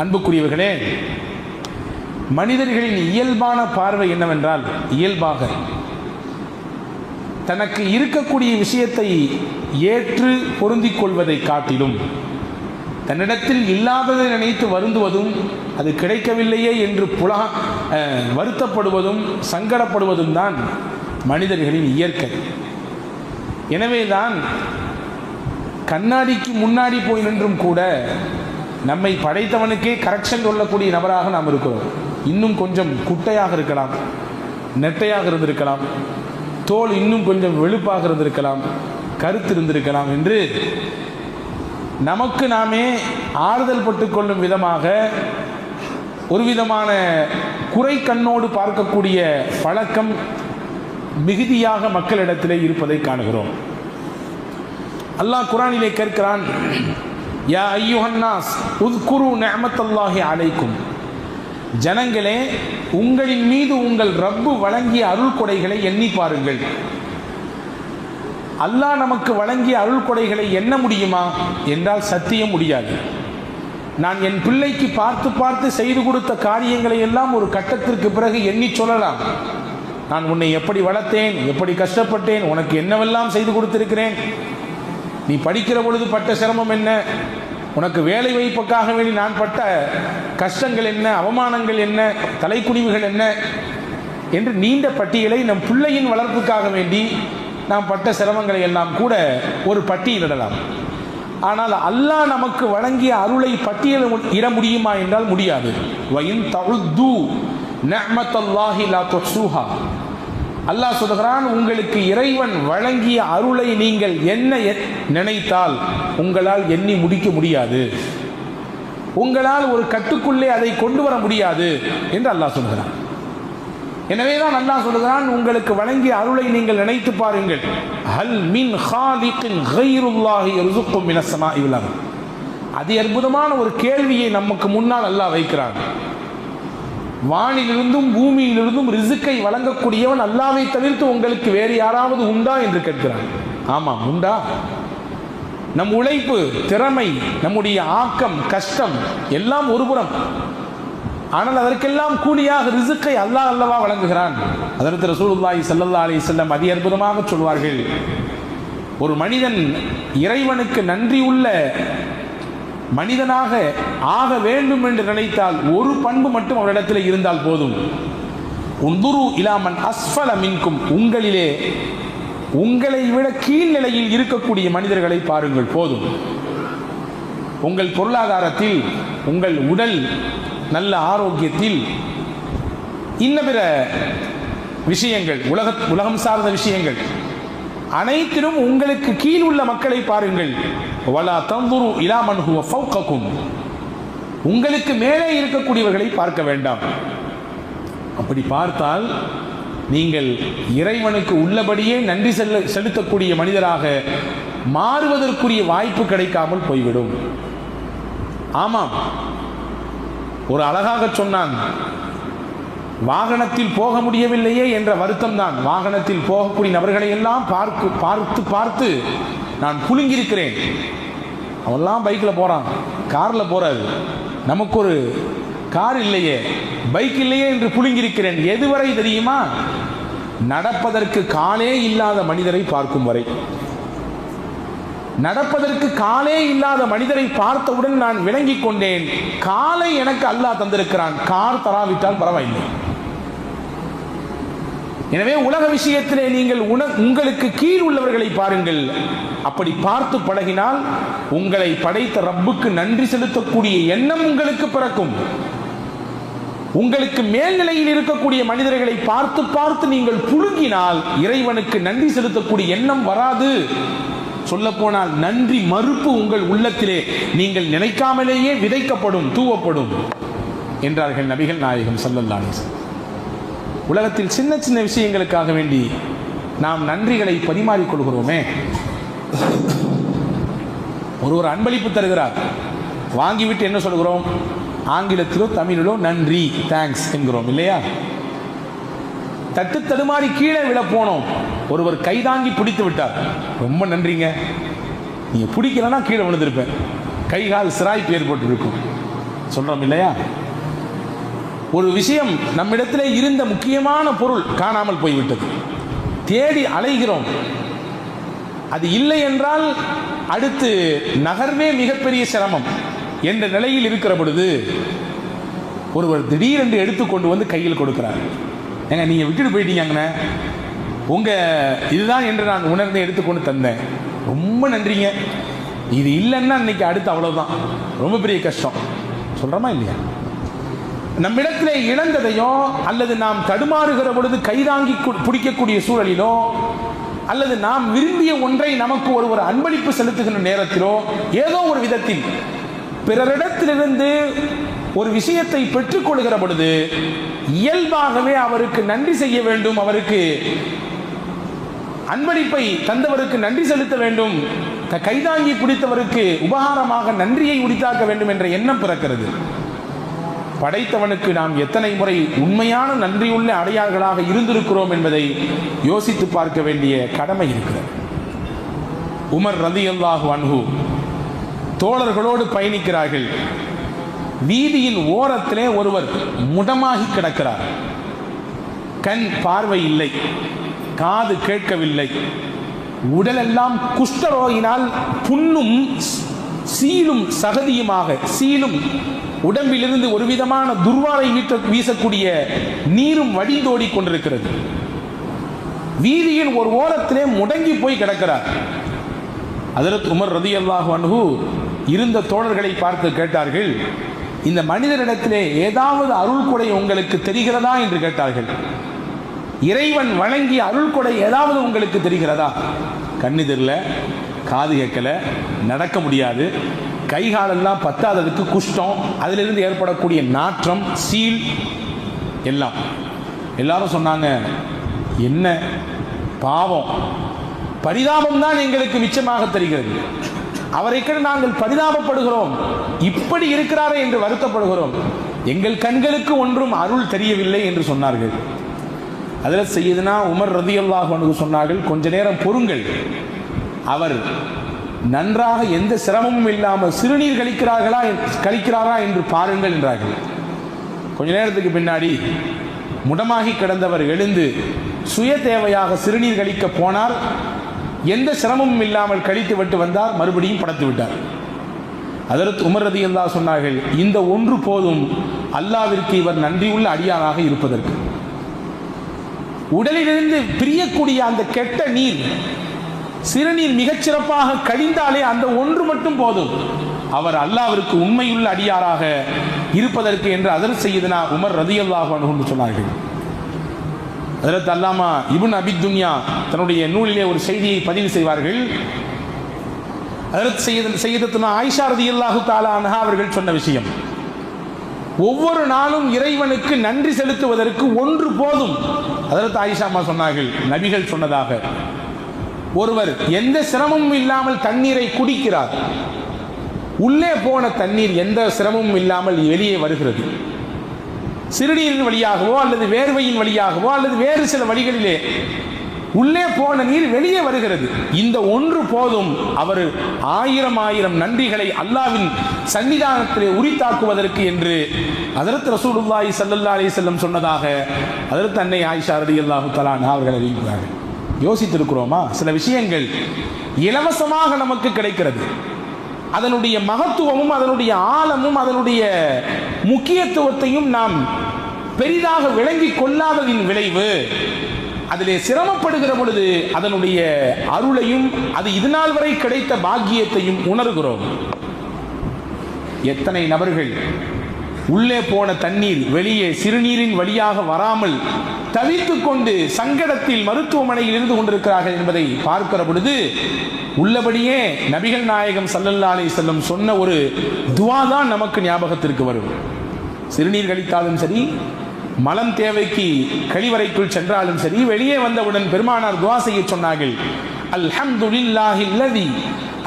அன்புக்குரியவர்களே, மனிதர்களின் இயல்பான பார்வை என்னவென்றால், இயல்பாக தனக்கு இருக்கக்கூடிய விஷயத்தை ஏற்று பொருந்திக் கொள்வதை காட்டிலும் தன்னிடத்தில் இல்லாததை நினைத்து வருந்துவதும், அது கிடைக்கவில்லையே என்று வருத்தப்படுவதும் சங்கடப்படுவதும் தான் மனிதர்களின் இயற்கை. எனவேதான் கண்ணாடிக்கு முன்னாடி போய் நின்றும் கூட நம்மை படைத்தவனுக்கே கரெக்ஷன் சொல்லக்கூடிய நபராக நாம் இருக்கிறோம். இன்னும் கொஞ்சம் குட்டையாக இருக்கலாம், நெட்டையாக இருந்திருக்கலாம், தோல் இன்னும் கொஞ்சம் வெளுப்பாக இருந்திருக்கலாம், கருத்து இருந்திருக்கலாம் என்று நமக்கு நாமே ஆறுதல் பட்டு கொள்ளும் விதமாக ஒரு விதமான குறை கண்ணோடு பார்க்கக்கூடிய பழக்கம் மிகுதியாக மக்களிடத்திலே இருப்பதை காணுகிறோம். அல்லாஹ் குர்ஆனிலே கேட்கிறான், யா அய்யுஹன்னாஸ் உத்குரு நிஅமத்தல்லாஹி அலைக்கும், ஜனங்களே உங்களின் மீது உங்கள் ரப்பு வழங்கிய அருள் கொடைகளை எண்ணி பாருங்கள். அல்லாஹ் நமக்கு வழங்கிய அருள் கொடைகளை எண்ண முடியுமா என்றால் சத்தியம் முடியாது. நான் என் பிள்ளைக்கு பார்த்து பார்த்து செய்து கொடுத்த காரியங்களை எல்லாம் ஒரு கட்டத்திற்கு பிறகு எண்ணி சொல்லலாம். நான் உன்னை எப்படி வளர்த்தேன், எப்படி கஷ்டப்பட்டேன், உனக்கு என்னவெல்லாம் செய்து கொடுத்திருக்கிறேன், நீ படிக்கிற பொழுது பட்ட சிரமம் என்ன, உனக்கு வேலை வாய்ப்புக்காக வேண்டி நான் பட்ட கஷ்டங்கள் என்ன, அவமானங்கள் என்ன, தலைக்குனிவுகள் என்ன என்று நீண்ட பட்டியலை நம் பிள்ளையின் வளர்ப்புக்காக வேண்டி நாம் பட்ட சிரமங்களை எல்லாம் கூட ஒரு பட்டியலிடலாம். ஆனால் அல்லாஹ் நமக்கு வழங்கிய அருளை பட்டியலிட முடியுமா என்றால் முடியாது. வயின் தஉது நிஅமத்தல்லாஹி லா துஹ்ஸூஹா, அல்லாஹ் சொல்கிறான், உங்களுக்கு இறைவன் வழங்கிய அருளை நீங்கள் என்ன நினைத்தால் உங்களால் எண்ணி முடிக்க முடியாது, உங்களால் ஒரு கட்டுக்குள்ளே அதை கொண்டு வர முடியாது என்று அல்லாஹ் சொல்கிறான். எனவேதான் அல்லாஹ் சொல்கிறான், உங்களுக்கு வழங்கிய அருளை நீங்கள் நினைத்து பாருங்கள். ஹல் மின் ஹாலிகின் கைருல்லாஹி யர்ஸுக்கும் மினஸ் ஸமாஇ வல் அர்த். அதி அற்புதமான ஒரு கேள்வியை நமக்கு முன்னால் அல்லாஹ் வைக்கிறான். வானிலிருந்தும் பூமியிலிருந்தும் ரிசுக்கை வழங்கக்கூடியவன் அல்லாஹ்வை தவிர்த்து உங்களுக்கு வேறு யாராவது உண்டா என்று கேட்கிறான். ஆமாம், உண்டா? நம் உழைப்பு, திறமை, நம்முடைய ஆக்கம், கஷ்டம் எல்லாம் ஒருபுறம், ஆனால் அதற்கெல்லாம் கூலியாக ரிசுக்கை அல்லாஹ் அல்லவா வழங்குகிறான். அதற்கு ரசூலுல்லாஹி ஸல்லல்லாஹு அலைஹி வஸல்லம் அதி அற்புதமாக சொல்வார்கள், ஒரு மனிதன் இறைவனுக்கு நன்றி உள்ள மனிதனாக ஆக வேண்டும் என்று நினைத்தால் ஒரு பண்பு மட்டும் அவரிடத்தில் இருந்தால் போதும். உன்துரு இலாமன் அஸ்ஃபல மின்கும், உங்களிலே உங்களை விட கீழ்நிலையில் இருக்கக்கூடிய மனிதர்களை பாருங்கள் போதும். உங்கள் பொருளாதாரத்தில், உங்கள் உடல் நல்ல ஆரோக்கியத்தில், இன்ன பிற விஷயங்கள், உலகம் சார்ந்த விஷயங்கள் அனைத்திலும் உங்களுக்கு கீழ் உள்ள மக்களை பாருங்கள். வலா தன்துரு இலா மன் ஹுவ ஃபௌககும், உங்களுக்கு மேலே இருக்கக்கூடியவர்களை பார்க்க வேண்டாம். அப்படி பார்த்தால் நீங்கள் இறைவனுக்கு உள்ளபடியே நன்றி செலுத்தக்கூடிய மனிதராக மாறுவதற்குரிய வாய்ப்பு கிடைக்காமல் போய்விடும். ஆமாம், ஒரு அழகாக சொன்னான், வாகனத்தில் போக முடியவில்லையே என்ற வருத்தம் தான். வாகனத்தில் போகக்கூடிய நபர்களை எல்லாம் பார்த்து பார்த்து நான் புழுங்கியிருக்கிறேன். அவெல்லாம் பைக்கில் போகிறான், காரில் போகிறாரு, நமக்கு ஒரு கார் இல்லையே, பைக் இல்லையே என்று புழுங்கியிருக்கிறேன். எதுவரை தெரியுமா? நடப்பதற்கு காலே இல்லாத மனிதரை பார்க்கும் வரை. நடப்பதற்கு காலே இல்லாத மனிதரை பார்த்தவுடன் நான் விளங்கிக் கொண்டேன், காலை எனக்கு அல்லாஹ் தந்திருக்கிறான், கார் தராவிட்டால் பரவாயில்லை. எனவே உலக விஷயத்திலே நீங்கள் உங்களுக்கு கீழ் உள்ளவர்களை பாருங்கள். அப்படி பார்த்து பழகினால் உங்களை படைத்த ரப்புக்கு நன்றி செலுத்தக்கூடிய எண்ணம் உங்களுக்கு பிறக்கும். உங்களுக்கு மேல்நிலையில் இருக்கக்கூடிய மனிதர்களை பார்த்து பார்த்து நீங்கள் புழுங்கினால் இறைவனுக்கு நன்றி செலுத்தக்கூடிய எண்ணம் வராது. சொல்லப்போனால் நன்றி மறுப்பு உங்கள் உள்ளத்திலே நீங்கள் நினைக்காமலேயே விதைக்கப்படும், தூவப்படும் என்றார்கள் நபிகள் நாயகம் ஸல்லல்லாஹு அலைஹி வஸல்லம். உலகத்தில் சின்ன சின்ன விஷயங்களுக்காக வேண்டி நாம் நன்றிகளை பரிமாறிக்கொள்கிறோமே. ஒருவர் அன்பளிப்பு தருகிறார், வாங்கிவிட்டு என்ன சொல்கிறோம்? ஆங்கிலத்திலோ தமிழிலோ நன்றி, தேங்க்ஸ் என்கிறோம் இல்லையா? தட்டு தடுமாறி கீழே விழ போனோம், ஒருவர் கைதாங்கி பிடித்து விட்டார், ரொம்ப நன்றிங்க, நீங்கள் பிடிக்கலன்னா கீழே விழுந்திருப்பேன், கை கால் சிராய்ப்பு ஏற்பட்டு இருக்கும். சொல்றோம் இல்லையா? ஒரு விஷயம் நம்மிடத்திலே இருந்த முக்கியமான பொருள் காணாமல் போய்விட்டது, தேடி அலைகிறோம். அது இல்லை என்றால் அடுத்து நகர்வே மிகப்பெரிய சிரமம் என்ற நிலையில் இருக்கிற பொழுது ஒருவர் திடீரென்று எடுத்துக்கொண்டு வந்து கையில் கொடுக்கிறார். ஏங்க நீங்க விட்டுட்டு போயிட்டீங்கண்ணே, உங்க இதுதான் என்று நான் உணர்ந்து எடுத்துக்கொண்டு தந்தேன், ரொம்ப நன்றிங்க. இது இல்லைன்னா இன்னைக்கு அடுத்து அவ்வளவுதான், ரொம்ப பெரிய கஷ்டம். சொல்றோமா இல்லையா? நம்மிடத்திலே இழந்ததையோ அல்லது நாம் தடுமாறுகிற பொழுது கைதாங்கி பிடிக்கக்கூடிய சூழலிலோ அல்லது நாம் விரும்பிய ஒன்றை நமக்கு ஒருவர் அன்பளிப்பு செலுத்துகின்ற நேரத்திலோ ஏதோ ஒரு விதத்தில் பிறரிடத்திலிருந்து ஒரு விஷயத்தை பெற்றுக்கொள்கிற பொழுது இயல்பாகவே அவருக்கு நன்றி செய்ய வேண்டும், அவருக்கு அன்பளிப்பை தந்தவருக்கு நன்றி செலுத்த வேண்டும், கைதாங்கி பிடித்தவருக்கு உபகாரமாக நன்றியை உரித்தாக்க வேண்டும் என்ற எண்ணம் பிறக்கிறது. படைத்தவனுக்கு நாம் எத்தனை முறை உண்மையான நன்றியுள்ள அடையாளர்களாக இருந்திருக்கிறோம் என்பதை யோசித்து பார்க்க வேண்டிய கடமை இருக்கிறது. உமர் ரலியல்லாஹு அன்ஹு தோழர்களோடு பயணிக்கிறார்கள். வீதியின் ஓரத்திலே ஒருவர் முடமாகி கிடக்கிறார். கண் பார்வை இல்லை, காது கேட்கவில்லை, உடலெல்லாம் குஷ்டரோகினால் புண்ணும் சீலும் சகதியுமாக, சீலும் உடம்பிலிருந்து ஒரு விதமான துர்வாரை வீசக்கூடிய நீரும் வடிந்தோடி கொண்டிருக்கிறது. வீதியின் ஒரு ஓரத்திலே முடங்கி போய் கிடக்கிறார். ஹஜ்ரத் உமர் ரலியல்லாஹு அன்ஹு இருந்த தோழர்களை பார்த்து கேட்டார்கள், இந்த மனிதரிடத்திலே ஏதாவது அருள் கொடை உங்களுக்கு தெரிகிறதா என்று கேட்டார்கள். இறைவன் வழங்கிய அருள் கொடை ஏதாவது உங்களுக்கு தெரிகிறதா? கண்ணு தெரியல, காது கேட்கல, நடக்க முடியாது, கைகாலெல்லாம் பத்தாததுக்கு குஷ்டம், அதிலிருந்து ஏற்படக்கூடிய நாற்றம், சீல் எல்லாம். எல்லாரும் சொன்னாங்க, என்ன பாவம், பரிதாபம் தான் எங்களுக்கு மிச்சமாக தெரிகிறது, அவரை கண்டு நாங்கள் பரிதாபப்படுகிறோம், இப்படி இருக்கிறாரே என்று வருத்தப்படுகிறோம், எங்கள் கண்களுக்கு ஒன்றும் அருள் தெரியவில்லை என்று சொன்னார்கள். அதில் சையதுனா உமர் ரலியல்லாஹு அன்ஹு சொன்னார்கள், கொஞ்ச நேரம் பொறுங்கள், அவர் நன்றாக எந்த சிரமமும் இல்லாமல் சிறுநீர் கழிக்கிறாரா என்று பாருங்கள் என்றார்கள். கொஞ்ச நேரத்துக்கு பின்னாடி முடமாகி கிடந்தவர் எழுந்து சுய தேவையாக சிறுநீர் கழிக்க போனார். எந்த சிரமமும் இல்லாமல் கழித்து விட்டு வந்தார், மறுபடியும் படுத்து விட்டார். ஹஜ்ரத் உமர் ரலியல்லாஹு சொன்னார்கள், இந்த ஒன்று போதும் அல்லாஹ்விற்கு இவர் நன்றியுள்ள அடியாராக இருப்பதற்கு. உடலிலிருந்து பிரியக்கூடிய அந்த கெட்ட நீர், சிறுநீர் மிகச்சிறப்பாக கழிந்தாலே அந்த ஒன்று மட்டும் போதும் அவர் அல்லாஹ்விற்கு உண்மையுள்ள அடியாராக இருப்பதற்கு என்று ஹஜ்ரத் சையதுனா உமர் ரலியல்லாஹு அன்ஹு சொன்னார்கள். ஹஜ்ரத் அல்லாமா இப்னு அபி துன்யா தன்னுடைய நூலிலே ஒரு செய்தியை பதிவு செய்வார்கள். ஹஜ்ரத் சையதத்துனா ஆயிஷா ரலியல்லாஹு தஆலா அன்ஹா அவர்கள் சொன்ன விஷயம், ஒவ்வொரு நாளும் இறைவனுக்கு நன்றி செலுத்துவதற்கு ஒன்று போதும். ஹஜ்ரத் ஆயிஷா அம்மா சொன்னார்கள், நபிகள் சொன்னதாக, ஒருவர் எந்த சிரமமும் இல்லாமல் தண்ணீரை குடிக்கிறார், உள்ளே போன தண்ணீர் எந்த சிரமமும் இல்லாமல் வெளியே வருகிறது. சிறுநீரின் வழியாகவோ அல்லது வேர்வையின் வழியாகவோ அல்லது வேறு சில வழிகளிலே உள்ளே போன நீர் வெளியே வருகிறது. இந்த ஒன்று போதும் அவர் ஆயிரம் நன்றிகளை அல்லாஹ்வின் சன்னிதானத்திலே உரித்தாக்குவதற்கு என்று ஹஜ்ரத் ரசூலுல்லாஹி ஸல்லல்லாஹு அலைஹி வஸல்லம் சொன்னதாக ஹஜ்ரத் அன்னை ஆயிஷா ரலியல்லாஹு தஆலா அன்ஹா அவர்கள் அறிவிக்கிறார்கள். யோசித்திருக்கிறோமா? சில விஷயங்கள் இலவசமாக நமக்கு கிடைக்கிறது, அதனுடைய மகத்துவமும் அதனுடைய ஆழமும் அதனுடைய முக்கியத்துவத்தையும் நாம் பெரிதாக விளங்கிக் கொள்ளாததின் விளைவு, அதிலே சிரமப்படுகிற பொழுது அதனுடைய அருளையும் அது இதுநாள் வரை கிடைத்த பாக்கியத்தையும் உணர்கிறோம். எத்தனை நபர்கள் உள்ளே போன தண்ணீர் வெளியே சிறுநீரின் வழியாக வராமல் தவித்துக் கொண்டு சங்கடத்தில் மருத்துவமனையில் இருந்து கொண்டிருக்கிறார்கள் என்பதை பார்க்கிற பொழுது உள்ளபடியே நபிகள் நாயகம் ஸல்லல்லாஹு அலைஹி வஸல்லம் சொன்ன ஒரு துஆ தான் நமக்கு ஞாபகத்திற்கு வரும். சிறுநீர் கழித்தாலும் சரி, மலம் தேவைக்கு கழிவறைக்குள் சென்றாலும் சரி, வெளியே வந்தவுடன் பெருமானார் துஆ செய்ய சொன்னார்கள், அல்ஹம்துலில்லாஹில்லதி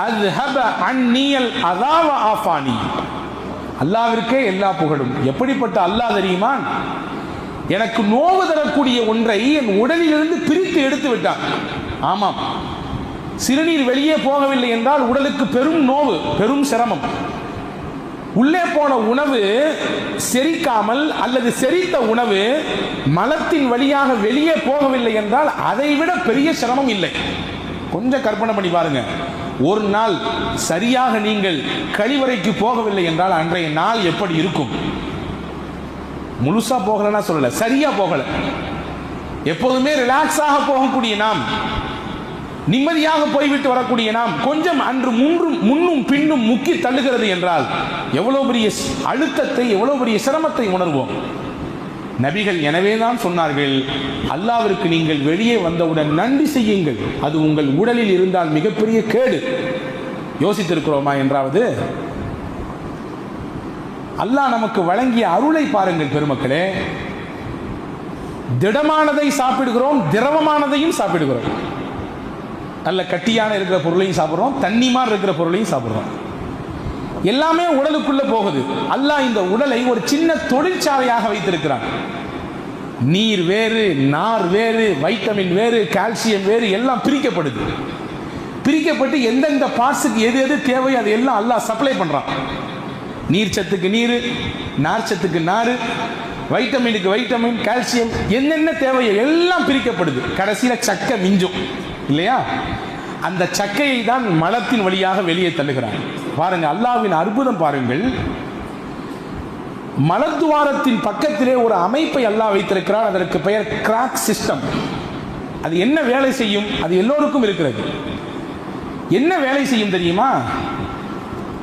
அஸ்ஹப அன்னியல் அதா வ ஆஃபானி. அல்லாஹ்விற்கே எல்லா புகழும். எப்படிப்பட்ட அல்லாஹ் தெரியுமா? எனக்கு நோவு தரக்கூடிய ஒன்றை என் உடலிலிருந்து பிரித்து எடுத்து விட்டான். ஆமாம், சிறுநீர் வெளியே போகவில்லை என்றால் உடலுக்கு பெரும் நோவு, பெரும் சிரமம். உள்ளே போன உணவு செரிக்காமல் அல்லது செரித்த உணவு மலத்தின் வழியாக வெளியே போகவில்லை என்றால் அதைவிட பெரிய சிரமம் இல்லை. கொஞ்சம் கற்பனை பண்ணி பாருங்க. ஒரு நாள் சரியாக நீங்கள் கழிவறைக்கு போகவில்லை என்றால் அன்றைய நாள் எப்படி இருக்கும்? முழுசா போகலன்னா சொல்லல, சரியா போகல. எப்போதுமே ரிலாக்ஸாக போகக்கூடிய நாம், நிம்மதியாக போய்விட்டு வரக்கூடிய நாம், கொஞ்சம் அன்று முன்னும் பின்னும் முக்கி தள்ளுகிறது என்றால் எவ்வளவு பெரிய அழுத்தத்தை, எவ்வளவு பெரிய சிரமத்தை உணர்வோம். நபிகள் எனவேதான் சொன்னார்கள், அல்லாவிற்கு நீங்கள் வெளியே வந்தவுடன் நன்றி செய்யுங்கள், அது உங்கள் உடலில் இருந்தால் மிகப்பெரிய கேடு. யோசித்திருக்கிறோமா என்றாவது? அல்லாஹ் நமக்கு வழங்கிய அருளை பாருங்கள் பெருமக்களே. திடமானதை சாப்பிடுகிறோம், திரவமானதையும் சாப்பிடுகிறோம். நல்ல கட்டியான இருக்கிற பொருளையும் சாப்பிடுறோம், தண்ணிமார் இருக்கிற பொருளையும் சாப்பிடுறோம். எல்லாமே உடலுக்குள்ள போகுது. அல்லாஹ் இந்த உடலை ஒரு சின்ன தொழிற்சாலையாக வைத்திருக்கிறான். நீர் வேறு, நார் வேறு, வைட்டமின் வேறு, கால்சியம் வேறு, எல்லாம் பிரிக்கப்படுது. பிரிக்கப்பட்டு எந்தெந்த பார்ட்ஸுக்கு எது எது தேவை அது எல்லாம் அல்லாஹ் சப்ளை பண்றான். நீர் சத்துக்கு நீர், நார் சத்துக்கு நார், வைட்டமினுக்கு வைட்டமின், கால்சியம், என்னென்ன தேவையோ எல்லாம் பிரிக்கப்படுது. கடைசியில சக்கை மிஞ்சும் இல்லையா? அந்த சக்கையை தான் மலத்தின் வழியாக வெளியே தள்ளுகிறார். பாருங்க, அல்லாஹ்வின் அற்புதம் பாருங்கள். மலத்துவாரத்தின் பக்கத்திலே ஒரு அமைப்பை அல்லாஹ் வைத்திருக்கிறார். அதற்கு பெயர் கிராக் சிஸ்டம். அது என்ன வேலை செய்யும்? அது எல்லோருக்கும் இருக்கிறது. என்ன வேலை செய்யும் தெரியுமா?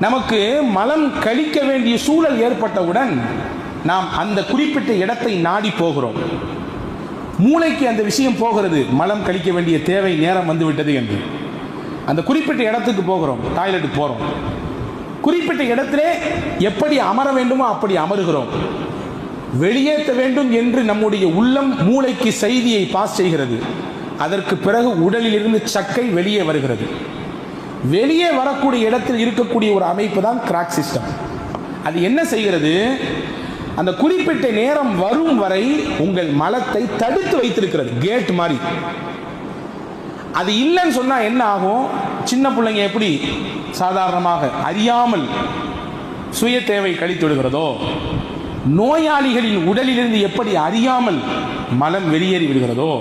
நமக்கு மலம் கழிக்க வேண்டிய சூழல் ஏற்பட்டவுடன் நாம் அந்த குறிப்பிட்ட இடத்தை நாடி போகிறோம். மூளைக்கு அந்த விஷயம் போகிறது, மலம் கழிக்க வேண்டிய தேவை நேரம் வந்துவிட்டது என்று. அந்த குறிப்பிட்ட இடத்துக்கு போகிறோம், டாய்லெட்டுக்கு போகிறோம். குறிப்பிட்ட இடத்திலே எப்படி அமர வேண்டுமோ அப்படி அமருகிறோம். வெளியேற்ற வேண்டும் என்று நம்முடைய உள்ளம் மூளைக்கு செய்தியை பாஸ் செய்கிறது. அதற்கு பிறகு உடலில் இருந்து சக்கை வெளியே வருகிறது. வெளியே வரக்கூடிய இடத்தில் இருக்கக்கூடிய ஒரு அமைப்பு தான் கிராக் சிஸ்டம். அது என்ன செய்கிறது? அந்த குறிப்பிட்ட நேரம் வரும் வரை உங்கள் மலத்தை தடுத்து வைத்திருக்கிறது, கேட் மாதிரி. அது இல்லைன்னு சொன்னா என்ன ஆகும்? சின்ன பிள்ளைங்க எப்படி சாதாரணமாக அறியாமல் சுய தேவை கழித்து விடுகிறதோ, நோயாளிகளின் உடலிலிருந்து எப்படி அறியாமல் மலம் வெளியேறி விடுகிறதோ,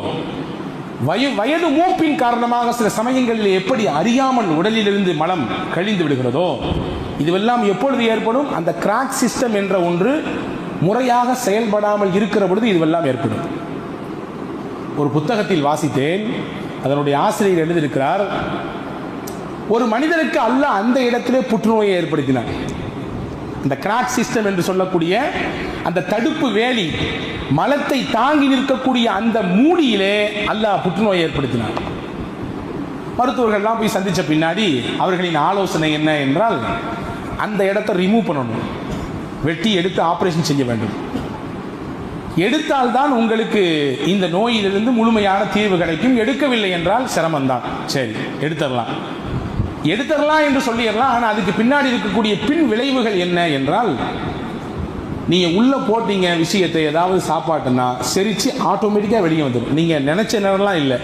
வயது மூப்பின் காரணமாக சில சமயங்களில் எப்படி அறியாமல் உடலிலிருந்து மலம் கழிந்து விடுகிறதோ, இதுவெல்லாம் எப்பொழுது ஏற்படும்? அந்த கிராக் சிஸ்டம் என்ற ஒன்று முறையாக செயல்படாமல் இருக்கிற பொழுது இதுவெல்லாம் ஏற்படும். ஒரு புத்தகத்தில் வாசித்தேன், அதனுடைய ஆசிரியர் எழுதியிருக்கிறார், ஒரு மனிதனுக்கு அல்லாஹ் அந்த இடத்திலே புற்றுநோயை ஏற்படுத்தினார். அந்த கிராக் சிஸ்டம் என்று சொல்லக்கூடிய அந்த தடுப்பு வேலி, மலத்தை தாங்கி நிற்கக்கூடிய அந்த மூடியிலே அல்லாஹ் புற்றுநோயை ஏற்படுத்தினார். மருத்துவர்கள்லாம் போய் சந்தித்த பின்னாடி அவர்களின் ஆலோசனை என்ன என்றால், அந்த இடத்தை ரிமூவ் பண்ணணும், வெட்டி எடுத்து ஆபரேஷன் செய்ய வேண்டும். எடுத்தால்தான் உங்களுக்கு இந்த நோயிலிருந்து முழுமையான தீர்வு கிடைக்கும். எடுக்கவில்லை என்றால் சிரமம்தான். சரி, எடுத்துடலாம் என்று சொல்லிடலாம். ஆனால் அதுக்கு பின்னாடி இருக்கக்கூடிய பின் விளைவுகள் என்ன என்றால், நீங்க உள்ள போட்டீங்க விஷயத்தை, ஏதாவது சாப்பாட்டுன்னா செரிச்சு ஆட்டோமேட்டிக்கா வெளியே வந்துடும். நீங்க நினைச்ச நேரம்லாம் இல்லை,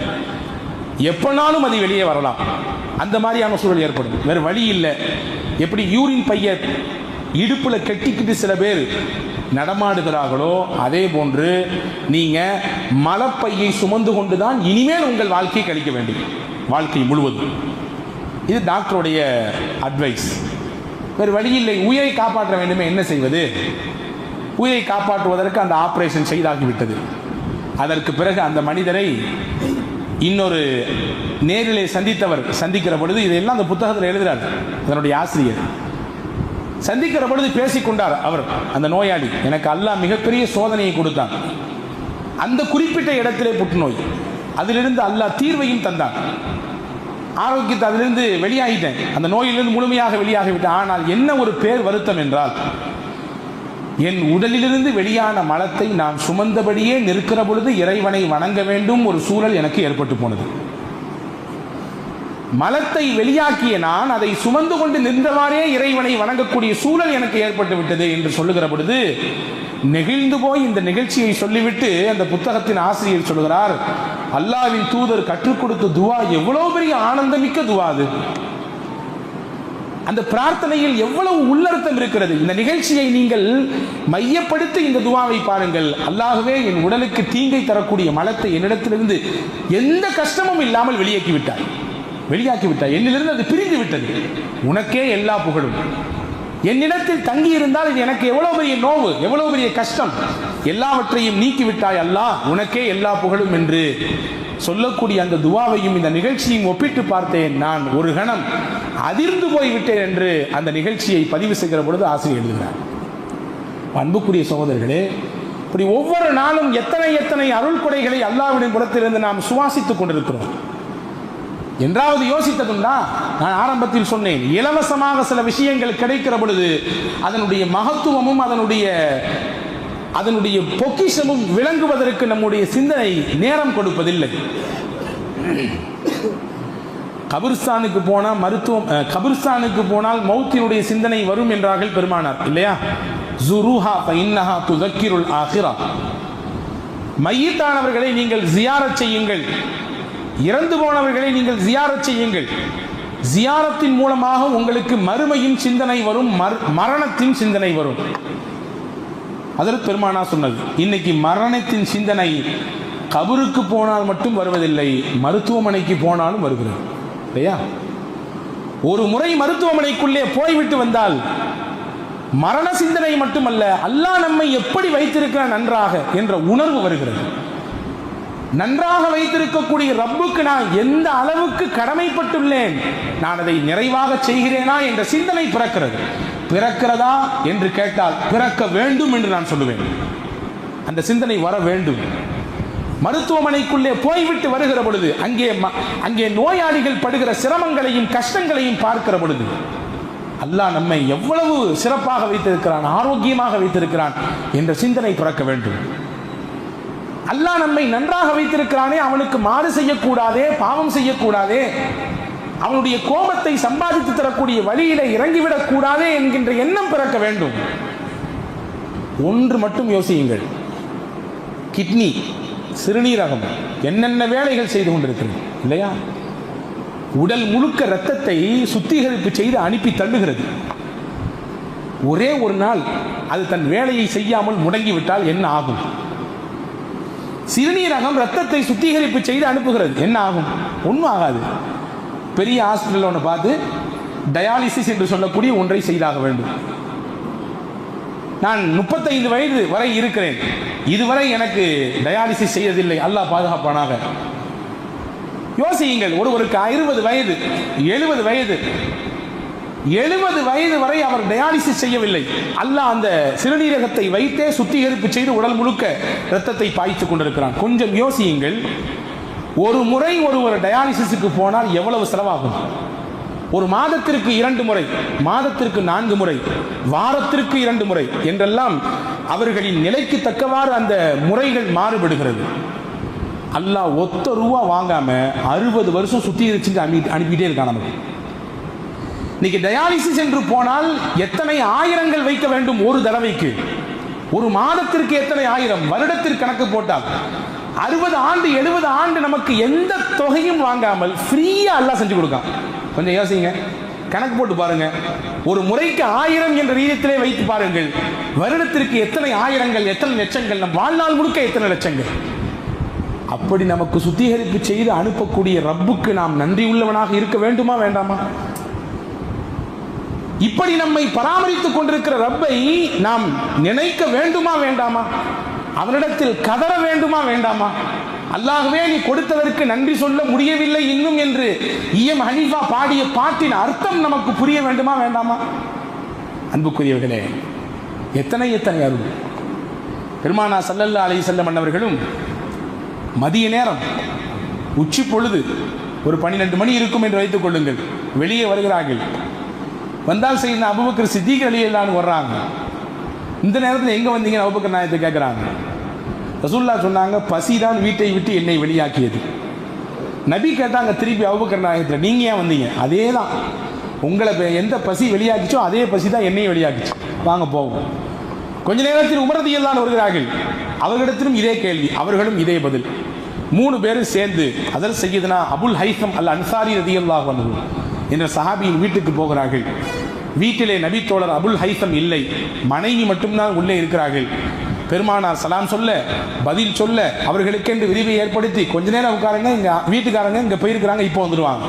எப்பனாலும் அது வெளியே வரலாம். அந்த மாதிரியான சூழல் ஏற்படும். வேறு வழி இல்லை. எப்படி யூரின் பைய இடுப்புல கெட்டிக்கிட்டு சில பேர் நடமாடுகிறார்களோ, அதே போன்று நீங்க மலப்பையை சுமந்து கொண்டுதான் இனிமேல் உங்கள் வாழ்க்கையை கழிக்க வேண்டும், வாழ்க்கை முழுவதும். இது டாக்டருடைய அட்வைஸ். வேறு வழி இல்லை. உயிரை காப்பாற்ற வேண்டுமே, என்ன செய்வது? உயிரை காப்பாற்றுவதற்கு அந்த ஆபரேஷன் செய்தாகிவிட்டது. அதற்கு பிறகு அந்த மனிதரை இன்னொரு நேரிலே சந்திக்கிற பொழுது, இதெல்லாம் அந்த புத்தகத்தில் எழுதுகிறார் அதனுடைய ஆசிரியர். சந்திக்கிற பொழுது பேசிக்கொண்டார் அவர், அந்த நோயாளி, எனக்கு அல்லாஹ் மிகப்பெரிய சோதனையை கொடுத்தான். அந்த குறிப்பிட்ட இடத்திலே புற்றுநோய், அதிலிருந்து அல்லாஹ் தீர்வையும் தந்தான். ஆரோக்கியத்தை அதிலிருந்து வெளியாகிட்டேன், அந்த நோயிலிருந்து முழுமையாக வெளியாகிவிட்டேன். ஆனால் என்ன ஒரு பேர் வருத்தம் என்றால், என் உடலிலிருந்து வெளியான மலத்தை நான் சுமந்தபடியே நிற்கிற பொழுது இறைவனை வணங்க வேண்டும் ஒரு சூழல் எனக்கு ஏற்பட்டு போனது. மலத்தை வெளியாக்கிய நான் அதை சுமந்து கொண்டு நின்றவாறே இறைவனை வணங்கக்கூடிய சூழல் எனக்கு ஏற்பட்டு விட்டது என்று சொல்லுகிற பொழுது நெகிழ்ந்து போய் இந்த நிகழ்ச்சியை சொல்லிவிட்டு அந்த புத்தகத்தின் ஆசிரியர் சொல்கிறார், அல்லாஹ்வின் தூதர் கற்றுக் கொடுத்த துவா எவ்வளவு பெரிய ஆனந்தமிக்க துவா அது. அந்த பிரார்த்தனையில் எவ்வளவு உள்ளர்த்தம் இருக்கிறது. இந்த நிகழ்ச்சியை நீங்கள் மையப்படுத்தி இந்த துவாவை பாருங்கள். அல்லாஹ்வே, என் உடலுக்கு தீங்கை தரக்கூடிய மலத்தை என்னிடத்திலிருந்து எந்த கஷ்டமும் இல்லாமல் வெளியாக்கி விட்டாய், என்னிலிருந்து அது பிரிந்து விட்டது. உனக்கே எல்லா புகழும். என்னிடத்தில் தங்கி இருந்தால் இது எனக்கு எவ்வளவு பெரிய நோவு, எவ்வளவு பெரிய கஷ்டம், எல்லாவற்றையும் நீக்கிவிட்டாய் அல்லாஹ், உனக்கே எல்லா புகழும் என்று சொல்லக்கூடிய அந்த துவாவையும் இந்த நிகழ்ச்சியும் ஒப்பிட்டு பார்த்தேன். நான் ஒரு கணம் அதிர்ந்து போய்விட்டேன் என்று அந்த நிகழ்ச்சியை பதிவு செய்கிற பொழுது ஆசிரியர் எழுதுகிறார். அன்புக்குரிய சகோதரர்களே, இப்படி ஒவ்வொரு நாளும் எத்தனை எத்தனை அருள் கொடைகளை அல்லாஹ்வின் புறத்திலிருந்து நாம் சுவாசித்துக் கொண்டிருக்கிறோம். என்றாவது யோசித்ததுண்டா? நான் ஆரம்பத்தில் சொன்னேன், இலவசமாக சில விஷயங்கள் கிடைக்கிற பொழுது அதனுடைய மகத்துவமும் அதனுடைய பொக்கிஷமும் விளங்குவதற்கு நம்முடைய சிந்தனை நேரம் கொடுப்பதில்லை. கபிரிஸ்தானுக்கு போனால் மௌத்தினுடைய சிந்தனை வரும் என்றார்கள் பெருமானார், இல்லையா? ஜுருஹா ஃபஇன்னஹா துதக்கிருல் ஆகிரா. மையத்தானவர்களை நீங்கள் ஜியாரத் செய்யுங்கள், இறந்து போனவர்களை நீங்கள் ஜியாரத் செய்யுங்கள். ஜியாரத்தின் மூலமாக உங்களுக்கு மறுமையின் சிந்தனை வரும், மரணத்தின் சிந்தனை வரும். அதற்கு பெருமானா சொன்னது. இன்னைக்கு மரணத்தின் சிந்தனை கபருக்கு போனால் மட்டும் வருவதில்லை, மருத்துவமனைக்கு போனாலும் வருகிறது, இல்லையா? ஒரு முறை மருத்துவமனைக்குள்ளே போய்விட்டு வந்தால் மரண சிந்தனை மட்டுமல்ல, அல்லாஹ் நம்மை எப்படி வைத்திருக்கிறான் நன்றாக என்ற உணர்வு வருகிறது. நன்றாக வைத்திருக்கக்கூடிய ரப்புக்கு நான் எந்த அளவுக்கு கடமைப்பட்டுள்ளேன், நான் அதை நிறைவாக செய்கிறேனா என்ற சிந்தனை பிறக்கிறதா என்று கேட்டால் பிறக்க வேண்டும் என்று நான் சொல்லுவேன். அந்த சிந்தனை வர வேண்டும். மருத்துவமனைக்குள்ளே போய்விட்டு வருகிற பொழுது அங்கே நோயாளிகள் படுகிற சிரமங்களையும் கஷ்டங்களையும் பார்க்கிற பொழுது அல்லாஹ் நம்மை எவ்வளவு சிறப்பாக வைத்திருக்கிறான், ஆரோக்கியமாக வைத்திருக்கிறான் என்ற சிந்தனை பிறக்க வேண்டும். அல்லாஹ் நம்மை நன்றாக வைத்திருக்கிறானே, அவனுக்கு மாறு செய்யக்கூடாதே, பாவம் செய்யக்கூடாதே, அவனுடைய கோபத்தை சம்பாதித்து தரக்கூடிய வழியில இறங்கிவிடக் கூடாதே என்கின்ற எண்ணம் பிறக்க வேண்டும். ஒன்று மட்டும் யோசியுங்கள், கிட்னி, சிறுநீரகம் என்னென்ன வேலைகள் செய்து கொண்டிருக்கிறது, இல்லையா? உடல் முழுக்க இரத்தத்தை சுத்திகரிப்பு செய்து அனுப்பி தள்ளுகிறது. ஒரே ஒரு நாள் அது தன் வேலையை செய்யாமல் முடங்கிவிட்டால் என்ன ஆகும்? சிறுநீரகம் இரத்தத்தை சுத்திகரிப்பு செய்து அனுப்புகிறது, என்ன ஆகும்? ஒன்றும் ஆகாது. பெரிய ஹாஸ்பிட்டல் ஒன்று பார்த்து டயாலிசிஸ் என்று சொல்லக்கூடிய ஒன்றை செய்தாக வேண்டும். நான் 35 வயது வரை இருக்கிறேன், இதுவரை எனக்கு டயாலிசிஸ் செய்யதில்லை, அல்லாஹ் பாதுகாப்பானாக. யோசியுங்கள், ஒருவருக்கு 60 வயது 70 வயது வரை அவர் டயாலிசிஸ் செய்யவில்லை, அல்லாஹ் அந்த சிறுநீரகத்தை வைத்தே சுத்திகரிப்பு செய்து உடல் முழுக்க இரத்தத்தை பாய்ச்சி கொண்டிருக்கிறான். கொஞ்சம் யோசியுங்கள், ஒரு முறை ஒருவர் டயாலிசிஸுக்கு போனால் எவ்வளவு செலவாகும்? ஒரு மாதத்திற்கு 2 முறை, மாதத்திற்கு 4 முறை, வாரத்திற்கு 2 முறை என்றெல்லாம் அவர்களின் நிலைக்கு தக்கவாறு அந்த முறைகள் மாறுபடுகிறது. அல்லாஹ் ஒத்த ரூபா வாங்காம 60 வருஷம் சுத்திகரிச்சு அனுப்பிட்டே இருக்கான் நமக்கு. இன்னைக்கு டயாலிசிஸ் என்று போனால் எத்தனை ஆயிரங்கள் வைக்க வேண்டும் ஒரு தடவைக்கு? ஒரு மாதத்திற்கு எத்தனை ஆயிரம்? வருடத்திற்கு கணக்கு போட்டால் 60 ஆண்டு 70 ஆண்டு நமக்கு எந்த தொகையும் வாங்காமல் ஃப்ரீயா அல்லாஹ் செஞ்சு கொடுக்கான். கொஞ்சம் யோசிங்க, கணக்கு போட்டு பாருங்க. ஒரு முறைக்கு 1000 என்ற ரீதியிலே வைத்து பாருங்கள், வருடத்திற்கு எத்தனை ஆயிரங்கள், எத்தனை லட்சங்கள், நம் வாழ்நாள் முழுக்க எத்தனை லட்சங்கள். அப்படி நமக்கு சுத்திகரிப்பு செய்து அனுப்பக்கூடிய ரப்புக்கு நாம் நன்றி உள்ளவனாக இருக்க வேண்டுமா வேண்டாமா? இப்படி நம்மை பராமரித்துக் கொண்டிருக்கிற ரப்பை நாம் நினைக்க வேண்டுமா வேண்டாமா? அவனிடத்தில் கதற வேண்டுமா வேண்டாமா? அல்லாஹ்வே, நீ கொடுத்ததற்கு நன்றி சொல்ல முடியவில்லை இன்னும் என்று இஎம் ஹனீஃபா பாடிய பாட்டின் அர்த்தம் நமக்கு புரிய வேண்டுமா வேண்டாமா? அன்புக்குரியவர்களே, எத்தனை எத்தனை அருள். பெருமானா ஸல்லல்லாஹு அலைஹி வஸல்லம் அன்னவர்களும் மதிய நேரம் உச்சி பொழுது ஒரு 12 மணி இருக்கும் என்று வைத்துக் கொள்ளுங்கள், வெளியே வருகிறார்கள். வந்தால் செய்த அபூபக்கர் சித்திக் ரலியல்லாஹு அன்ஹு வர்றாங்க. இந்த நேரத்தில் எங்க வந்தீங்கன்னு அபூபக்கர் நாயகத்தை கேட்கிறாங்க. ரசூலுல்லாஹ் சொன்னாங்க, பசிதான் வீட்டை விட்டு என்னை வெளியாக்கியது. நபி கேட்டாங்க திருப்பி அபூபக்கர் நாயகத்தை, நீங்க ஏன் வந்தீங்க? அதே தான், உங்களை எந்த பசி வெளியாக்கிச்சோ அதே பசி தான் என்னையும் வெளியாக்கிச்சு, வாங்க போவோம். கொஞ்ச நேரத்தில் உமர் ரலியல்லாஹு அன்ஹு வருகிறார்கள். அவர்களிடத்திலும் இதே கேள்வி, அவர்களும் இதே பதில். 3 பேரும் சேர்ந்து அதர் சையதுனா அபுல் ஹைசம் அல் அன்சாரி ரலியல்லாஹு அன்ஹு என்ற சஹாபியின் வீட்டுக்கு போகிறார்கள். வீட்டிலே நபித்தோழர் அபுல் ஹைசம் இல்லை, மனைவி மட்டும்தான் உள்ளே இருக்கிறார்கள். பெருமானார் சலாம் சொல்ல, பதில் சொல்ல, அவர்களுக்கென்று விரிவை ஏற்படுத்தி கொஞ்ச நேரம் உட்காருங்க, இங்க வீட்டுக்காரங்க இங்க போயிருக்கிறாங்க, இப்போ வந்துடுவாங்க.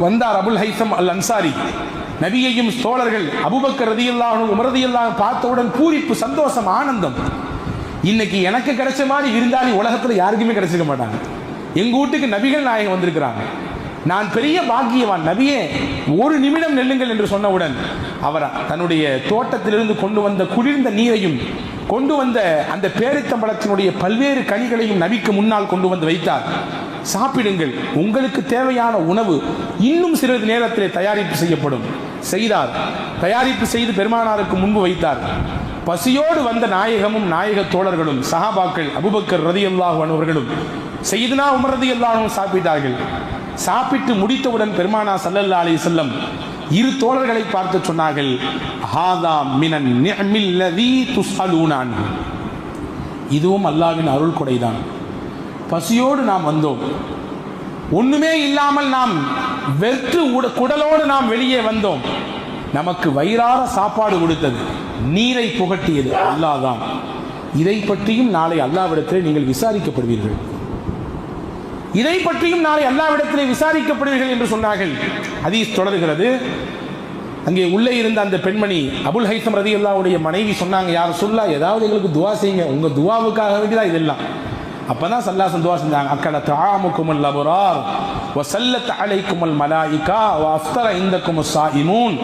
வந்தார் அபுல் ஹைசம் அல் அன்சாரி. நபியையும் தோழர்கள் அபூபக்கர் ரலியல்லாஹு அன்ஹு, உமர் ரலியல்லாஹு அன்ஹு பார்த்தவுடன் பூரிப்பு, சந்தோஷம், ஆனந்தம். இன்னைக்கு எனக்கு கிடைச்ச மாதிரி விருந்தாளி உலகத்துல யாருக்குமே கிடைச்சிருக்க மாட்டாங்க. எங்க வீட்டுக்கு நபிகள் நாயகம் வந்திருக்கிறாங்க, நான் பெரிய பாக்கியவான், நபியே ஒரு நிமிடம் நெல்லுங்கள் என்று சொன்னவுடன் அவர் தன்னுடைய தோட்டத்திலிருந்து கொண்டு வந்த குளிர்ந்த நீரையும் கொண்டு வந்த அந்த பேரித்தம்பழத்தினுடைய பல்வேறு கனிகளையும் நபிக்கு முன்னால் கொண்டு வந்து வைத்தார். சாப்பிடுங்கள், உங்களுக்கு தேவையான உணவு இன்னும் சிறிது நேரத்தில் தயாரிப்பு செய்யப்படும். செய்தார். தயாரிப்பு செய்து பெருமானாருக்கு முன்பு வைத்தார். பசியோடு வந்த நாயகமும் நாயக தோழர்களும் சஹாபாக்கள் அபூபக்கர் ரலியல்லாஹு அன்ஹு அவர்களும் சய்யிதுனா உமர் ரலியல்லாஹு அன்ஹு சாப்பிட்டார்கள். சாப்பிட்டு முடித்தவுடன் பெருமானார் ஸல்லல்லாஹு அலைஹி வஸல்லம் இரு தோழர்களை பார்த்து சொன்னார்கள், ஹாதா மினன் நிஅமில் லதீ துஸ்அலூன அன்ஹு. இதுவும் அல்லாஹ்வின் அருள் கொடைதான். பசியோடு நாம் வந்தோம், ஒண்ணுமே இல்லாமல் நாம் வெற்று குடலோடு நாம் வெளியே வந்தோம். நமக்கு வயிறார சாப்பாடு கொடுத்தது, நீரை புகட்டியது அல்லாஹ் தான். இதை பற்றியும் நாளை அல்லாஹ்விடத்திலே நீங்கள் விசாரிக்கப்படுவீர்கள், இதை பற்றியும் நாளை அல்லாஹ்விடத்திலே விசாரிக்கப்படுவீர்கள் என்று சொன்னார்கள். ஹதீஸ் தொடர்கிறது. அங்கே உள்ளே இருந்த அந்த பெண்மணி அபுல் ஹைசம் ரலியல்லாஹுடைய மனைவி சொன்னாங்க, யார் சொல்லா ஏதாவது எங்களுக்கு துவா செய்யுங்க, உங்க துவாவுக்காக வேண்டிதான் இதெல்லாம். அப்பதான் சல்லாசன் துவா செஞ்சாங்க, அக்கட தஆமுக்குமுல் அபரார் வ ஸல்லத் அலைக்குமுல் மலாயிகா வ அஃப்தர இந்தக்குமுஸ் ஸாயிமூன்.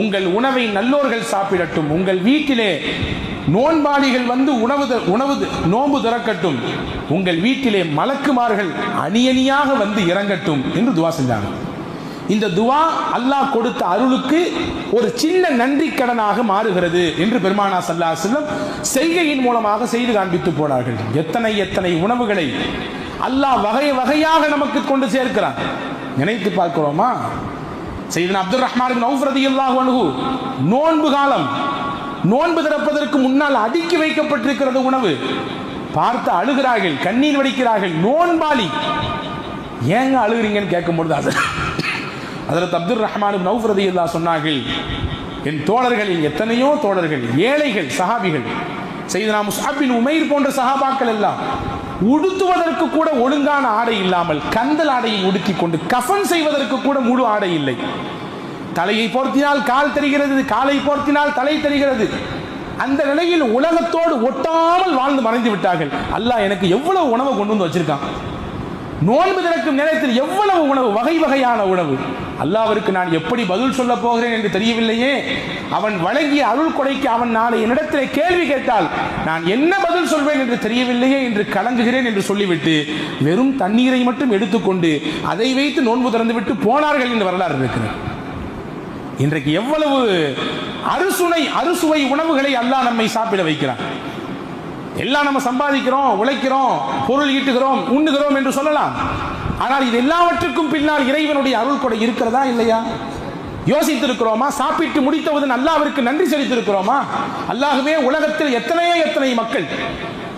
உங்கள் உணவை நல்லோர்கள் சாப்பிடட்டும், உங்கள் வீட்டிலே நோன்பாளிகள் வந்து நோன்பு திறக்கட்டும், உங்கள் வீட்டிலே மலக்குமார்கள் அணியணியாக வந்து இறங்கட்டும் என்று துவா செஞ்சாங்க. இந்த துவா அல்லாஹ் கொடுத்த அருளுக்கு ஒரு சின்ன நன்றி கடனாக மாறுகிறது என்று பெருமானார் ஸல்லல்லாஹு அலைஹி வஸல்லம் செய்கையின் மூலமாக செய்து காண்பித்து போனார்கள். எத்தனை எத்தனை உணவுகளை அல்லாஹ் வகை வகையாக நமக்கு கொண்டு சேர்க்கிறான், நினைத்து பார்க்கிறோமா? சய்யிதுனா அப்துர் ரஹ்மான் இப்னு அவுஃப் ரலியல்லாஹு அன்ஹு நோன்பு காலம், நோன்பு திறப்பதற்கு முன்னால் அடுக்கி வைக்கப்பட்டிருக்கிறது உணவு. பார்த்து அழுகிறார்கள், கண்ணீர் வடிக்கிறார்கள். நோன்பாளி, ஏங்க அழுகிறீங்கன்னு கேட்கும்பொழுது ஹஜ்ரத் அப்துர் ரஹ்மான் இப்னு அவுஃப் ரலியல்லாஹு சொன்னார்கள், என் தோழர்களில் எத்தனையோ தோழர்கள், ஏழைகள், சஹாபிகள், சய்யிதுனா முஸ்அப் பின் உமைர் போன்ற சஹாபாக்கள் எல்லாம் உடுத்துவதற்கு கூட ஒழுங்கான ஆடை இல்லாமல் கந்தல் ஆடையை உடுத்திக் கொண்டு, கஃபன் செய்வதற்கு கூட முழு ஆடை இல்லை. தலையை போர்த்தினால் கால் தெரிகிறது, காலை போர்த்தினால் தலை தெரிகிறது. அந்த நிலையில் உலகத்தோடு ஒட்டாமல் வாழ்ந்து மறைந்து விட்டார்கள். அல்லாஹ் எனக்கு எவ்வளவு உணவு கொண்டு வந்து வச்சிருக்கான், நோன்பு திறக்கும் நேரத்தில் எவ்வளவு உணவு, வகை வகையான உணவு. அல்லாஹ்விற்கு நான் எப்படி பதில் சொல்ல போகிறேன் என்று தெரியவில்லையே. அவன் வழங்கிய அருள் கொடைக்கு அவன் நாளை என்னிடத்திலே கேள்வி கேட்டால் நான் என்ன பதில் சொல்வேன் என்று தெரியவில்லையே என்று கலங்குகிறேன் என்று சொல்லிவிட்டு வெறும் தண்ணீரை மட்டும் எடுத்துக்கொண்டு அதை வைத்து நோன்பு திறந்து விட்டு போனார்கள் என்று வரலாறு இருக்கிறது. இன்றைக்கு எவ்வளவு அறுசுவை உணவுகளை அல்லாஹ் நம்மை சாப்பிட வைக்கிறான். எல்லாம் நம்ம சம்பாதிக்கிறோம், உழைக்கிறோம், பொருள் ஈட்டுகிறோம், உண்ணுகிறோம் என்று சொல்லலாம். ஆனால் இது எல்லாவற்றுக்கும் பின்னால் இறைவனுடைய அருள் கொடை இருக்கிறதா இல்லையா? யோசித்திருக்கிறோமா? சாப்பிட்டு முடித்தவுடன் அல்லாஹ்விற்கு நன்றி செலுத்தியிருக்கிறோமா? அல்லாஹ்வே, உலகத்தில் எத்தனை மக்கள்,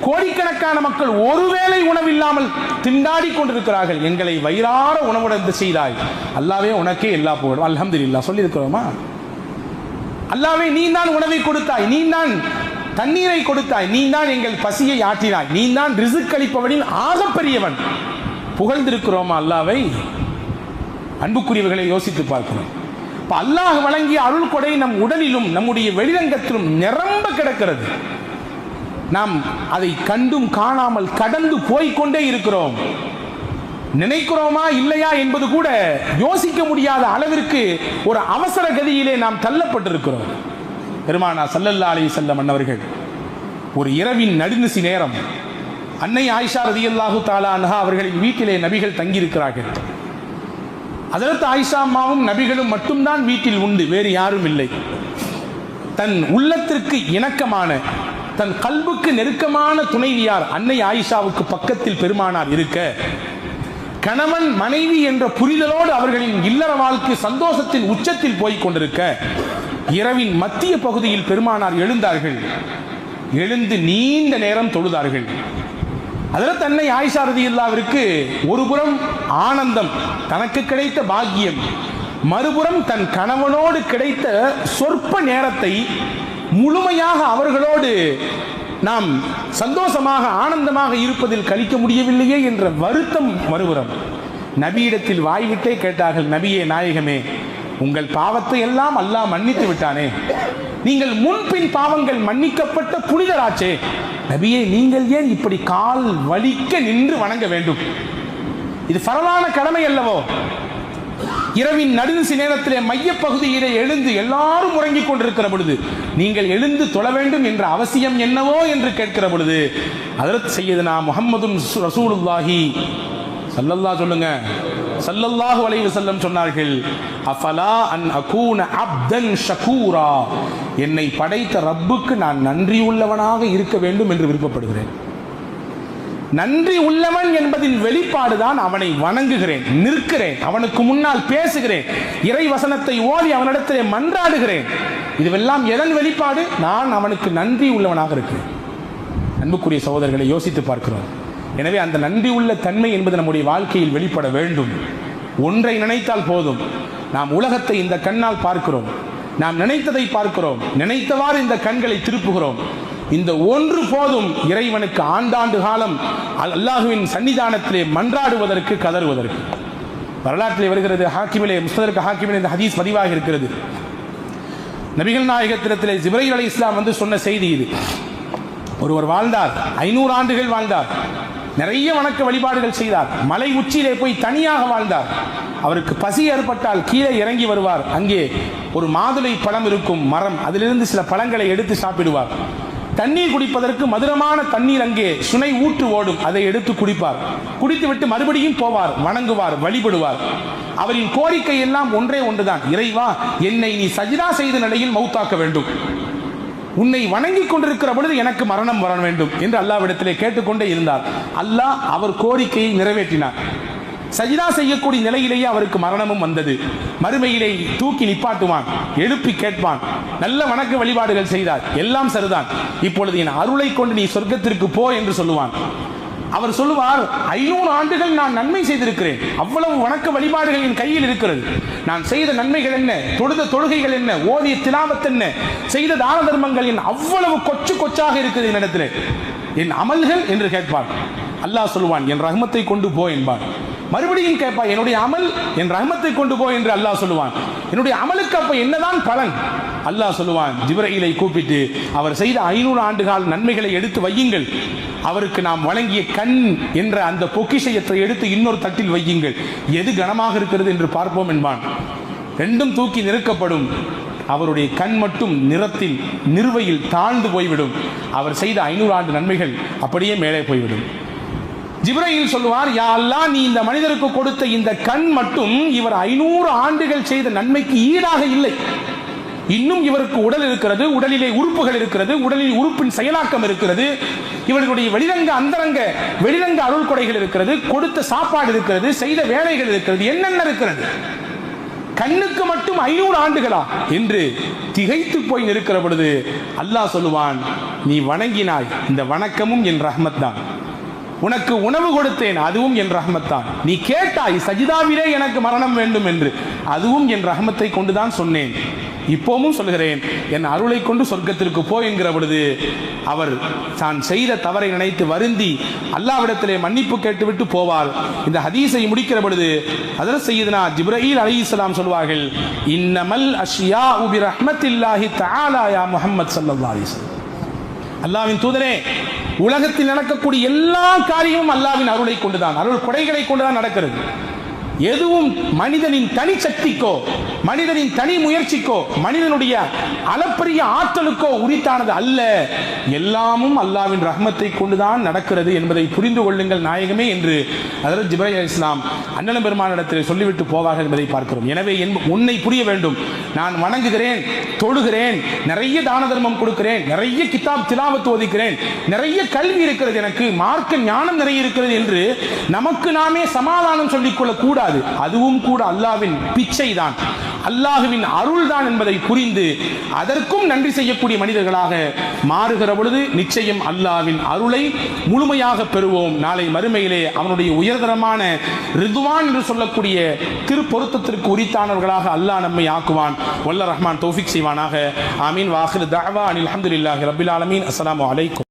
கோடிக்கணக்கான மக்கள் ஒருவேளை உணவில்லாமல் திண்டாடி கொண்டிருக்கிறார்கள். எங்களை வயிறார உணவுடன் செய்தாய் அல்லாஹ்வே, உனக்கே எல்லா புகழும், அல்ஹம்துலில்லாஹ் சொல்லி இருக்கிறோமா? அல்லாஹ்வே, நீ தான் உணவை கொடுத்தாய், நீ தான் தண்ணீரை கொடுத்தாய், நீ தான் எங்கள் பசியை ஆற்றினாய், நீ தான் ரிஸ்க் அளிப்பவனின் ஆகப்பெரியவன். புகழ்ந்திருக்கிறோமா அல்லாஹ்வை? அன்புக்குரியவர்களை யோசித்து பார்க்கிறோம். அல்லாஹ் வழங்கிய அருள் கொடை நம் உடலிலும் நம்முடைய வெளிரங்கத்திலும் நிரம்ப கிடக்கிறது. நாம் அதை கண்டும் காணாமல் கடந்து போய்கொண்டே இருக்கிறோம். நினைக்கிறோமா இல்லையா என்பது கூட யோசிக்க முடியாத அளவிற்கு ஒரு அவசர கதியிலே நாம் தள்ளப்பட்டிருக்கிறோம். பெருமானார் ஸல்லல்லாஹு அலைஹி வஸல்லம் அன்னவர்கள் ஒரு இரவின் நடுநிசி நேரம் அன்னை ஆயிஷா ரலியல்லாஹு தஆலா அன்ஹா அவர்களின் வீட்டிலே நபிகள் தங்கியிருக்கிறார்கள். ஹஜ்ரத் ஆயிஷா அம்மாவும் நபிகளும் மட்டும்தான் வீட்டில் உண்டு, வேறு யாரும் இல்லை. தன் உள்ளத்திற்கு இணக்கமான, தன் கல்புக்கு நெருக்கமான துணைவியார் அன்னை ஆயிஷாவுக்கு பக்கத்தில் பெருமானார் இருக்க, கணவன் மனைவி என்ற புரிதலோடு அவர்களின் இல்லற வாழ்க்கை சந்தோஷத்தின் உச்சத்தில் போய்க் கொண்டிருக்க, இரவின் மத்திய பகுதியில் பெருமானார் எழுந்தார்கள். எழுந்து நீண்ட நேரம் தொழுதார்கள். ஹஜ்ரத் அன்னை ஆயிஷா ரலியல்லாஹுவிற்கு ஒரு புறம் ஆனந்தம், தனக்கு கிடைத்த பாக்கியம், மறுபுறம் தன் கணவனோடு கிடைத்த சொற்ப நேரத்தை முழுமையாக அவர்களோடு நாம் சந்தோஷமாக ஆனந்தமாக இருப்பதில் கழிக்க முடியவில்லையே என்ற வருத்தம் மறுபுறம். நபியிடத்தில் வாய்விட்டே கேட்டார்கள், நபியே நாயகமே, உங்கள் பாவத்தை எல்லாம் அல்லாஹ் மன்னித்து விட்டானே, நீங்கள் முன்பின் பாவங்கள் மன்னிக்கப்பட்ட புனிதராச்சே, நபியே நீங்கள் ஏன் இப்படி கால் வலிக்க நின்று வணங்க வேண்டும்? இது பரவான கடமை அல்லவோ? இரவின் நடுநிசி நேரத்திலே மையப்பகுதியிலே எழுந்து எல்லாரும் உறங்கிக் கொண்டிருக்கிற பொழுது நீங்கள் எழுந்து தொழ வேண்டும் என்ற அவசியம் என்னவோ என்று கேட்கிற பொழுது ஹஜ்ரத் சையதுனா முஹம்மதுன் ரசூலுல்லாஹி ஸல்லல்லாஹு அலைஹி வஸல்லம் சொன்னார்கள், அஃபலா அன் அகூன அப்தன் ஷகூரா, என்னை படைத்த ரப்புக்கு நான் நன்றி உள்ளவனாக இருக்க வேண்டும் என்று விருப்பப்படுகிறேன். நன்றி உள்ளவன் என்பதின் வெளிப்பாடுதான் அவனை வணங்குகிறேன், நிற்கிறேன், அவனுக்கு முன்னால் பேசுகிறேன், இறை வசனத்தை ஓதி அவனிடத்திலே மன்றாடுகிறேன். இதுவெல்லாம் எதன் வெளிப்பாடு? நான் அவனுக்கு நன்றி உள்ளவனாக இருக்கிறேன். அன்புக்குரிய சகோதரர்களை யோசித்து பார்க்கிறோம். எனவே அந்த நன்றி உள்ள தன்மை என்பது நம்முடைய வாழ்க்கையில் வெளிப்பட வேண்டும். ஒன்றை நினைத்தால் போதும். நாம் உலகத்தை இந்த கண்ணால் பார்க்கிறோம், நாம் நினைத்ததை பார்க்கிறோம், நினைத்தவாறு இந்த கண்களை திருப்புகிறோம். இந்த ஒன்று போதும் இறைவனுக்கு ஆண்டாண்டு காலம் அல்லாஹுவின் சன்னிதானத்திலே மன்றாடுவதற்கு, கதறுவதற்கு. வரலாற்றிலே வருகிறது, ஹாக்கிமிலே முஸ்ததரக் ஹாக்கிமிலே இந்த ஹதீஸ் பதிவாக இருக்கிறது. நபிகள் நாயகத்திலே ஜிப்ரீல் அலைஹிஸ்ஸலாம் வந்து சொன்ன செய்தி இது. ஒருவர் வாழ்ந்தார், 500 ஆண்டுகள் வாழ்ந்தார், நிறைய வணக்க வழிபாடுகள் செய்தார், மலை உச்சியிலே போய் தனியாக வாழ்ந்தார். அவருக்கு பசி ஏற்பட்டால் கீழே இறங்கி வருவார், அங்கே ஒரு மாதுளை பழம் இருக்கும் மரம், அதிலிருந்து சில பழங்களை எடுத்து சாப்பிடுவார். தண்ணீர் குடிப்பதற்கு மதுரமான தண்ணீர் அங்கே சுனை ஊற்று ஓடும், அதை எடுத்து குடிப்பார். குடித்துவிட்டு மறுபடியும் போவார், வணங்குவார், வழிபடுவார். அவரின் கோரிக்கை எல்லாம் ஒன்றே ஒன்றுதான், இறைவா, என்னை நீ சஜிதா செய்த நிலையில் மௌத்தாக்க வேண்டும், உன்னை வணங்கிக் கொண்டிருக்கிற பொழுது எனக்கு மரணம் வர வேண்டும் என்று அல்லாஹ்விடத்திலே கேட்டுக்கொண்டே இருந்தார். அல்லாஹ் அவர் கோரிக்கையை நிறைவேற்றினார். சஜிதா செய்யக்கூடிய நிலையிலேயே அவருக்கு மரணமும் வந்தது. மறுமையிலே தூக்கி நிப்பாட்டுவான், எழுப்பி கேட்பான். நல்ல வணக்க வழிபாடுகள் செய்தார், எல்லாம் சரிதான், இப்பொழுது என் அருளை கொண்டு நீ சொர்க்கத்திற்கு போ என்று சொல்லுவான். அவர் சொல்லுவார், 500 ஆண்டுகள் நான் நன்மை செய்திருக்கிறேன், அவ்வளவு வணக்க வழிபாடுகள் என் கையில் இருக்கிறது, நான் செய்த நன்மைகள் என்ன, தொழுத தொழுகைகள் என்ன, ஓதிய திலாவத் என்ன, செய்த தான தர்மங்கள் என்ன, அவ்வளவு கொச்சு கொச்சாக இருக்குது என்னிடத்தில், என் அமல்கள் என்று கேட்பார். அல்லாஹ் சொல்லுவான், என் ரஹ்மத்தை கொண்டு போ என்பான். மறுபடியும் கேட்பா, என்னுடைய அமல் என் ரஹ்மத்தை கொண்டு போ என்று அல்லாஹ் சொல்லுவான். என்னுடைய அமலுக்கு அப்ப என்னதான் பலன்? அல்லாஹ் சொல்லுவான், ஜிப்ரீலை கூப்பிட்டு அவர் செய்த 500 ஆண்டுகால நன்மைகளை எடுத்து வையுங்கள், அவருக்கு நாம் வழங்கிய கண் என்ற அந்த பொக்கிஷத்தை எடுத்து இன்னொரு தட்டில் வையுங்கள், எது கனமாக இருக்கிறது என்று பார்ப்போம் என்பான். ரெண்டும் தூக்கி நிறுக்கப்படும். அவருடைய கண் மட்டும் நிறத்தில் நிறுவையில் தாழ்ந்து போய்விடும். அவர் செய்த 500 ஆண்டு நன்மைகள் அப்படியே மேலே போய்விடும். ஜிப்ரீல் சொல்லுவார், யா அல்லாஹ், நீ இந்த மனிதருக்கு கொடுத்த இந்த கண் மட்டும் இவர் 500 ஆண்டுகள் செய்த நன்மைக்கு ஈடாக இல்லை. இன்னும் இவருக்கு உடல் இருக்கிறது, உடலிலே உறுப்புகள் இருக்கிறது, உடலில் உறுப்பின் செயலாக்கம் இருக்கிறது, இவர்களுடைய வெளிரங்க அந்தரங்க வெளிரங்க அருள் கொடைகள் இருக்கிறது, கொடுத்த சாப்பாடு இருக்கிறது, செய்த வேலைகள் இருக்கிறது, என்னென்ன இருக்கிறது, கண்ணுக்கு மட்டும் 500 ஆண்டுகளா என்று திகைத்து போய் நிற்கிற பொழுது அல்லாஹ் சொல்லுவான், நீ வணங்கினாய், இந்த வணக்கமும் என் ரஹ்மத் தான். உனக்கு உணவு கொடுத்தேன், அதுவும் என் ரஹ்மத் தான். நீ கேட்டாய் சஜிதாவிலே எனக்கு மரணம் வேண்டும் என்று, அதுவும் என் ரஹ்மத்தை கொண்டுதான் சொன்னேன். இப்போவும் சொல்கிறேன், என் அருளை கொண்டு சொர்க்கத்திற்கு போ என்கிற பொழுது அவர் தான் செய்த தவறை நினைத்து வருந்தி அல்லாஹ்விடத்திலே மன்னிப்பு கேட்டுவிட்டு போவார். இந்த ஹதீஸை முடிக்கிற பொழுது ஹஜ்ரத் சய்யிதுனா ஜிப்ரீல் அலைஹிஸ்ஸலாம் சொல்வார்கள், இன்னமல் அஷ்யாஉ பிரஹ்மத்தில்லாஹி தஆலா யா முஹம்மத் ஸல்லல்லாஹு அலைஹி வஸல்லம். அல்லாஹ்வின் தூதரே, உலகத்தில் நடக்கக்கூடிய எல்லா காரியமும் அல்லாஹ்வின் அருளை கொண்டுதான், அருள் கொடைகளை கொண்டுதான் நடக்கிறது. எதுவும் மனிதனின் தனி சக்திக்கோ, மனிதனின் தனி முயற்சிக்கோ, மனிதனுடைய அளப்பரிய ஆற்றலுக்கோ உரித்தானது அல்ல. எல்லாமும் அல்லாஹ்வின் ரஹ்மத்தை கொண்டுதான் நடக்கிறது என்பதை புரிந்து கொள்ளுங்கள் நாயகமே என்று ஹஜ்ரத் ஜிப்ரீல் அலைஹிஸ்ஸலாம் அண்ணன் பெருமானிடத்தில் சொல்லிவிட்டு போவார்கள் என்பதை பார்க்கிறோம். எனவே உன்னை புரிய வேண்டும், நான் வணங்குகிறேன், தொழுகிறேன், நிறைய தான தர்மம் கொடுக்கிறேன், நிறைய கிதாப் திலாவத் ஓதிக்கிறேன், நிறைய கல்வி இருக்கிறது, எனக்கு மார்க்க ஞானம் நிறைய இருக்கிறது என்று நமக்கு நாமே சமாதானம் சொல்லிக் கொள்ள கூடாது. அதுவும் கூட அல்லாஹ்வின் பிச்சை தான். அல்லாஹுவின் அருள் தான் என்பதை புரிந்து அதற்கும் நன்றி செய்யக்கூடிய மனிதர்களாக மாறுகிற பொழுது நிச்சயம் அல்லாஹ்வின் அருளை முழுமையாக பெறுவோம். நாளை மறுமையிலே அவனுடைய உயர்தரமான ரிதுவான் என்று சொல்லக்கூடிய திருப்பொருத்தத்திற்கு உரித்தானவர்களாக அல்லாஹ் நம்மை ஆக்குவான். வல்ல ரஹ்மான் தௌஃபீக் செய்வானாக. ஆமீன். வாஹிரு தஅவா அனில் ஹம்துலில்லாஹி ரப்பில் ஆலமீன். அஸ்ஸலாமு அலைக்கும்.